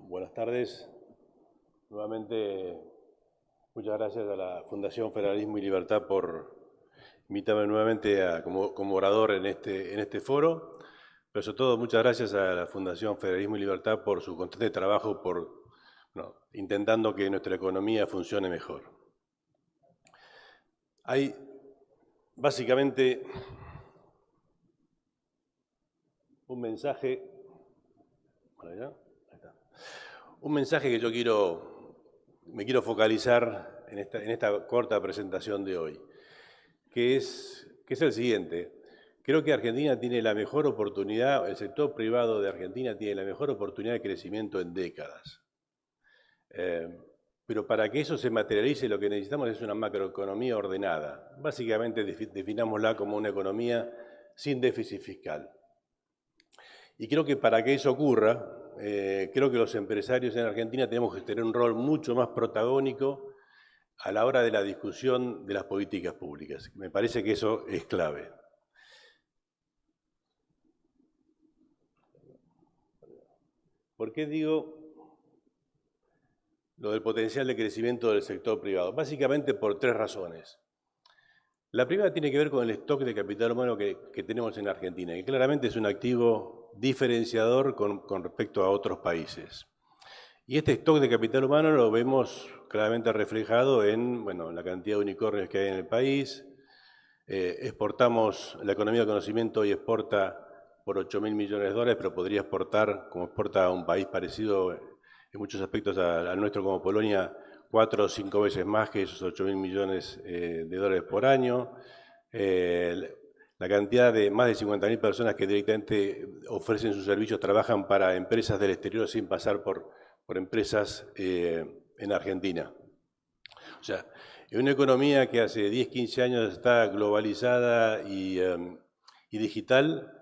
Buenas tardes. Nuevamente, muchas gracias a la Fundación Federalismo y Libertad por invitarme nuevamente como orador en este foro. Pero sobre todo, muchas gracias a la Fundación Federalismo y Libertad por su constante trabajo intentando que nuestra economía funcione mejor. Hay básicamente un mensaje. Un mensaje que me quiero focalizar en esta corta presentación de hoy, que es el siguiente. Creo que Argentina tiene la mejor oportunidad, el sector privado de Argentina tiene la mejor oportunidad de crecimiento en décadas. Pero para que eso se materialice, lo que necesitamos es una macroeconomía ordenada. Básicamente definámosla como una economía sin déficit fiscal. Y creo que para que eso ocurra, creo que los empresarios en Argentina tenemos que tener un rol mucho más protagónico a la hora de la discusión de las políticas públicas. Me parece que eso es clave. ¿Por qué digo lo del potencial de crecimiento del sector privado? Básicamente por tres razones. La primera tiene que ver con el stock de capital humano que tenemos en Argentina, que claramente es un activo diferenciador con respecto a otros países. Y este stock de capital humano lo vemos claramente reflejado en la cantidad de unicornios que hay en el país. Exportamos, la economía del conocimiento hoy exporta por 8.000 millones de dólares, pero podría exportar, como exporta a un país parecido en muchos aspectos al nuestro como Polonia, 4 o 5 veces más que esos 8.000 millones de dólares por año. La cantidad de más de 50.000 personas que directamente ofrecen sus servicios, trabajan para empresas del exterior sin pasar por empresas en Argentina. O sea, en una economía que hace 10, 15 años está globalizada y digital,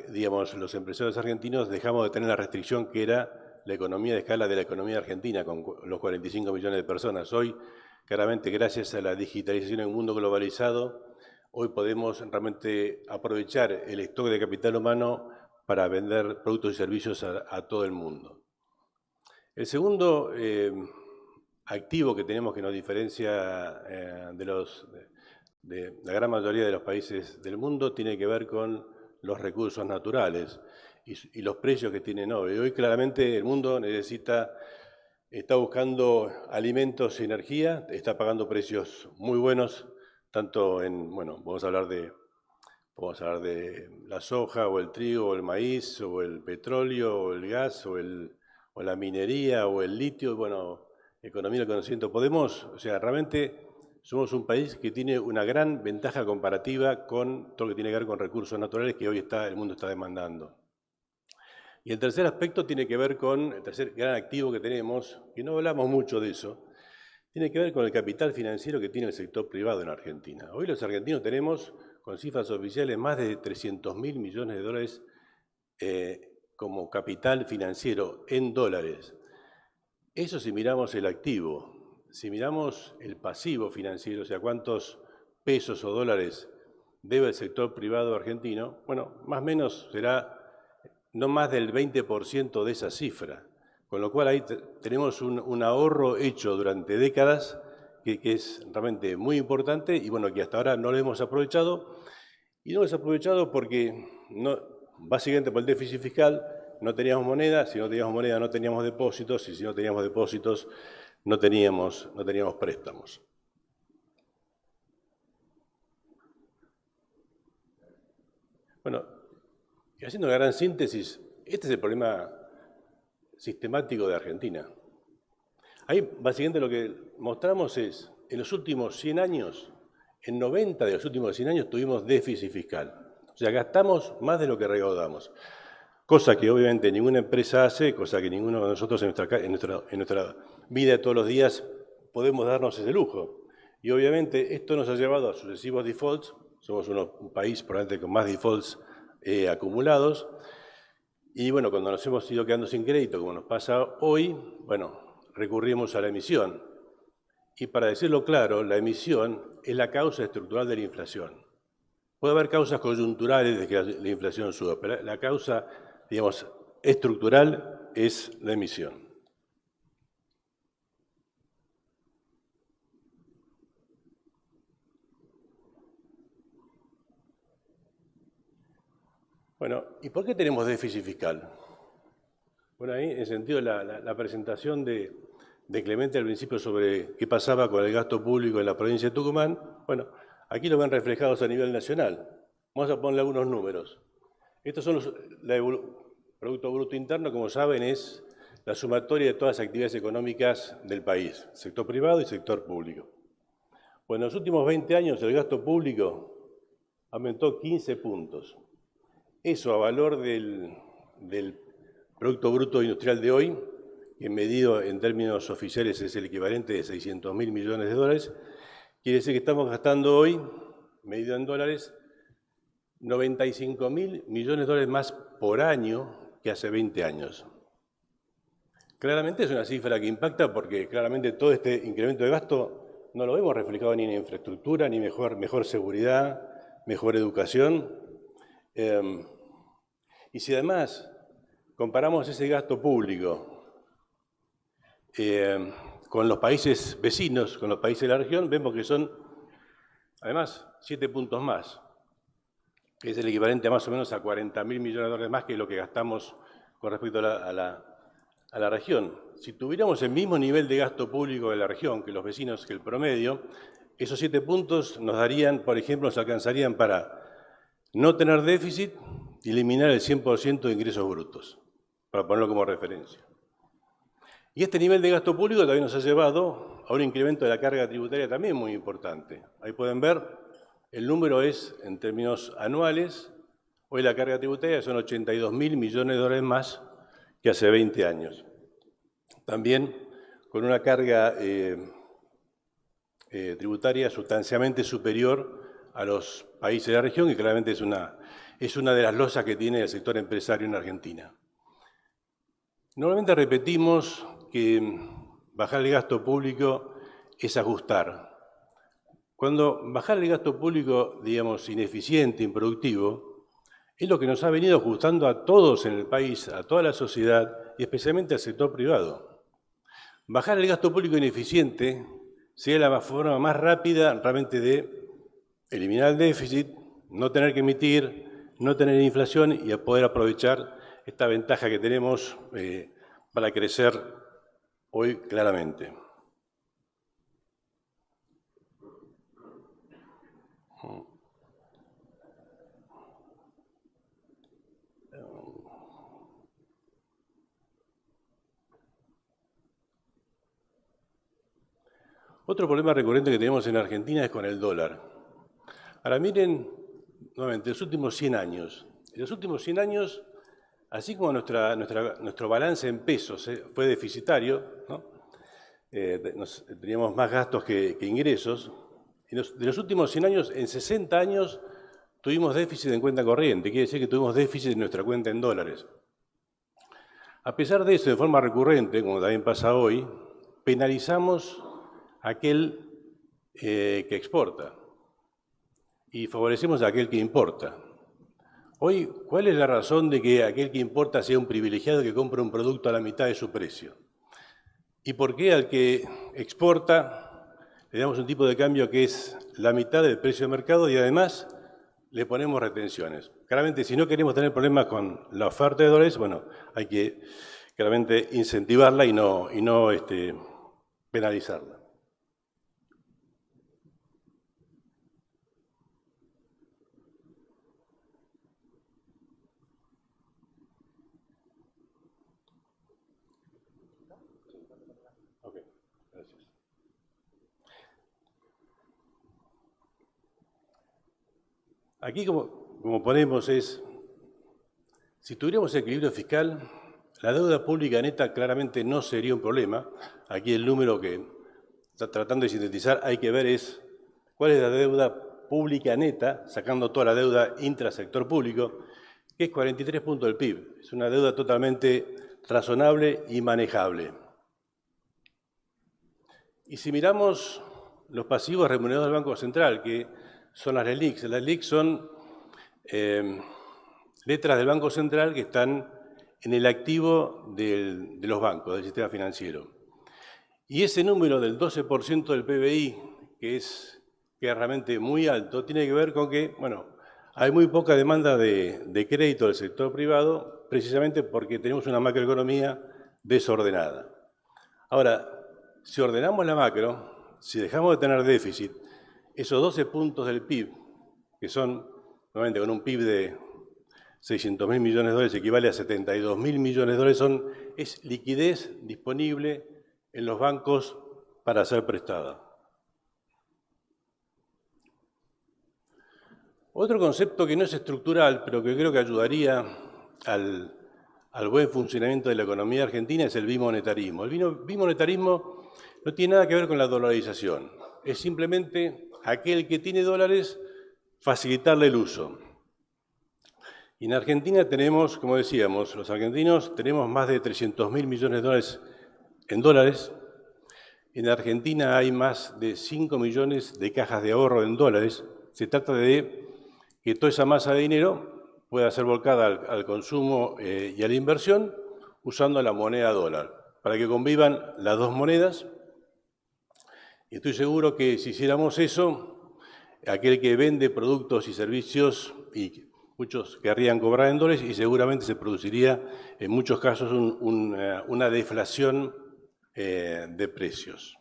digamos, los empresarios argentinos dejamos de tener la restricción que era la economía de escala de la economía argentina, con los 45 millones de personas. Hoy, claramente, gracias a la digitalización en un mundo globalizado, hoy podemos realmente aprovechar el stock de capital humano para vender productos y servicios a todo el mundo. El segundo activo que tenemos que nos diferencia de la gran mayoría de los países del mundo tiene que ver con los recursos naturales y los precios que tienen hoy. Hoy claramente el mundo está buscando alimentos y energía, está pagando precios muy buenos, tanto vamos a hablar de la soja o el trigo o el maíz o el petróleo o el gas o la minería o el litio, economía del conocimiento. Realmente somos un país que tiene una gran ventaja comparativa con todo lo que tiene que ver con recursos naturales que hoy el mundo está demandando. Y el tercer aspecto tiene que ver con el tercer gran activo que tenemos, que no hablamos mucho de eso, tiene que ver con el capital financiero que tiene el sector privado en Argentina. Hoy los argentinos tenemos, con cifras oficiales, más de 300.000 millones de dólares como capital financiero en dólares. Eso si miramos el activo. Si miramos el pasivo financiero, o sea, cuántos pesos o dólares debe el sector privado argentino, más o menos será no más del 20% de esa cifra. Con lo cual ahí tenemos un ahorro hecho durante décadas que es realmente muy importante y que hasta ahora no lo hemos aprovechado. Y no lo hemos aprovechado porque, básicamente por el déficit fiscal, no teníamos moneda, si no teníamos moneda no teníamos depósitos, y si no teníamos depósitos no teníamos préstamos. Y haciendo una gran síntesis, este es el problema sistemático de Argentina. Ahí básicamente lo que mostramos es, en los últimos 100 años, en 90 de los últimos 100 años tuvimos déficit fiscal. O sea, gastamos más de lo que recaudamos. Cosa que obviamente ninguna empresa hace, cosa que ninguno de nosotros en nuestra vida de todos los días podemos darnos ese lujo. Y obviamente esto nos ha llevado a sucesivos defaults. Somos un país probablemente con más defaults acumulados. Y cuando nos hemos ido quedando sin crédito, como nos pasa hoy, recurrimos a la emisión. Y para decirlo claro, la emisión es la causa estructural de la inflación. Puede haber causas coyunturales de que la inflación suba, pero la causa, digamos, estructural es la emisión. Bueno, ¿y por qué tenemos déficit fiscal? Bueno, ahí, en el sentido de la presentación de Clemente al principio sobre qué pasaba con el gasto público en la provincia de Tucumán, bueno, aquí lo ven reflejados a nivel nacional. Vamos a ponerle algunos números. Estos son el Producto Bruto Interno, como saben, es la sumatoria de todas las actividades económicas del país, sector privado y sector público. Bueno, en los últimos 20 años el gasto público aumentó 15 puntos. Eso a valor del Producto Bruto Industrial de hoy, que medido en términos oficiales es el equivalente de 600.000 millones de dólares, quiere decir que estamos gastando hoy, medido en dólares, 95.000 millones de dólares más por año que hace 20 años. Claramente es una cifra que impacta porque claramente todo este incremento de gasto no lo vemos reflejado ni en infraestructura, ni mejor seguridad, mejor educación. Y si además comparamos ese gasto público con los países vecinos, con los países de la región, vemos que son, además, 7 puntos más, que es el equivalente a más o menos a 40.000 millones de dólares más que lo que gastamos con respecto a la región. Si tuviéramos el mismo nivel de gasto público de la región que los vecinos, que el promedio, esos 7 puntos nos darían, por ejemplo, nos alcanzarían para no tener déficit y eliminar el 100% de ingresos brutos, para ponerlo como referencia. Y este nivel de gasto público también nos ha llevado a un incremento de la carga tributaria también muy importante. Ahí pueden ver, el número es, en términos anuales, hoy la carga tributaria son 82.000 millones de dólares más que hace 20 años. También con una carga tributaria sustancialmente superior a los países de la región, que claramente es una de las losas que tiene el sector empresario en Argentina. Normalmente repetimos que bajar el gasto público es ajustar. Cuando bajar el gasto público, digamos, ineficiente, improductivo, es lo que nos ha venido ajustando a todos en el país, a toda la sociedad y especialmente al sector privado. Bajar el gasto público ineficiente sería la forma más rápida realmente de eliminar el déficit, no tener que emitir, no tener inflación y a poder aprovechar esta ventaja que tenemos para crecer hoy claramente. Otro problema recurrente que tenemos en Argentina es con el dólar. Ahora miren, nuevamente, los últimos 100 años. En los últimos 100 años, así como nuestro balance en pesos fue deficitario, ¿no? Teníamos más gastos que ingresos, de los últimos 100 años, en 60 años tuvimos déficit en cuenta corriente, quiere decir que tuvimos déficit en nuestra cuenta en dólares. A pesar de eso, de forma recurrente, como también pasa hoy, penalizamos a aquel que exporta y favorecemos a aquel que importa. Hoy, ¿cuál es la razón de que aquel que importa sea un privilegiado que compra un producto a la mitad de su precio? ¿Y por qué al que exporta le damos un tipo de cambio que es la mitad del precio de mercado y además le ponemos retenciones? Claramente, si no queremos tener problemas con la oferta de dólares, bueno, hay que claramente incentivarla y no penalizarla. Aquí como ponemos es, si tuviéramos equilibrio fiscal, la deuda pública neta claramente no sería un problema. Aquí el número que está tratando de sintetizar hay que ver es cuál es la deuda pública neta, sacando toda la deuda intrasector público, que es 43 puntos del PIB. Es una deuda totalmente razonable y manejable. Y si miramos los pasivos remunerados del Banco Central, que son las LELIQs son letras del Banco Central que están en el activo de los bancos, del sistema financiero. Y ese número del 12% del PBI, que es realmente muy alto, tiene que ver con que, bueno, hay muy poca demanda de crédito del sector privado, precisamente porque tenemos una macroeconomía desordenada. Ahora, si ordenamos la macro, si dejamos de tener déficit, esos 12 puntos del PIB, que son, nuevamente, con un PIB de 600.000 millones de dólares, equivale a 72.000 millones de dólares, es liquidez disponible en los bancos para ser prestada. Otro concepto que no es estructural, pero que creo que ayudaría al buen funcionamiento de la economía argentina es el bimonetarismo. El bimonetarismo no tiene nada que ver con la dolarización, es simplemente aquel que tiene dólares, facilitarle el uso. Y en Argentina tenemos, como decíamos, los argentinos tenemos más de 300.000 millones de dólares en dólares. En Argentina hay más de 5 millones de cajas de ahorro en dólares. Se trata de que toda esa masa de dinero pueda ser volcada al consumo y a la inversión usando la moneda dólar, para que convivan las dos monedas. Y estoy seguro que si hiciéramos eso, aquel que vende productos y servicios, y muchos querrían cobrar en dólares, y seguramente se produciría en muchos casos una deflación de precios.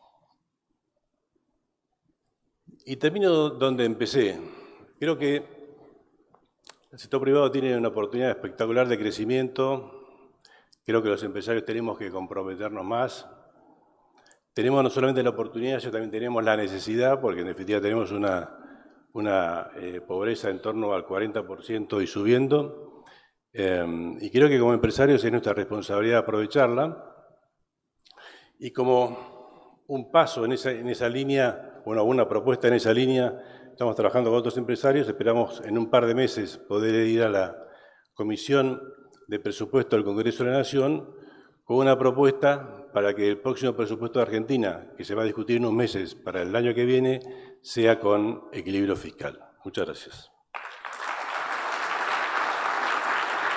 Y termino donde empecé. Creo que el sector privado tiene una oportunidad espectacular de crecimiento. Creo que los empresarios tenemos que comprometernos más. Tenemos no solamente la oportunidad, sino también tenemos la necesidad, porque en definitiva tenemos una pobreza en torno al 40% y subiendo. Y creo que como empresarios es nuestra responsabilidad aprovecharla. Y como un paso en esa línea, bueno, una propuesta en esa línea, estamos trabajando con otros empresarios, esperamos en un par de meses poder ir a la Comisión de Presupuesto del Congreso de la Nación con una propuesta para que el próximo presupuesto de Argentina, que se va a discutir en unos meses para el año que viene, sea con equilibrio fiscal. Muchas gracias.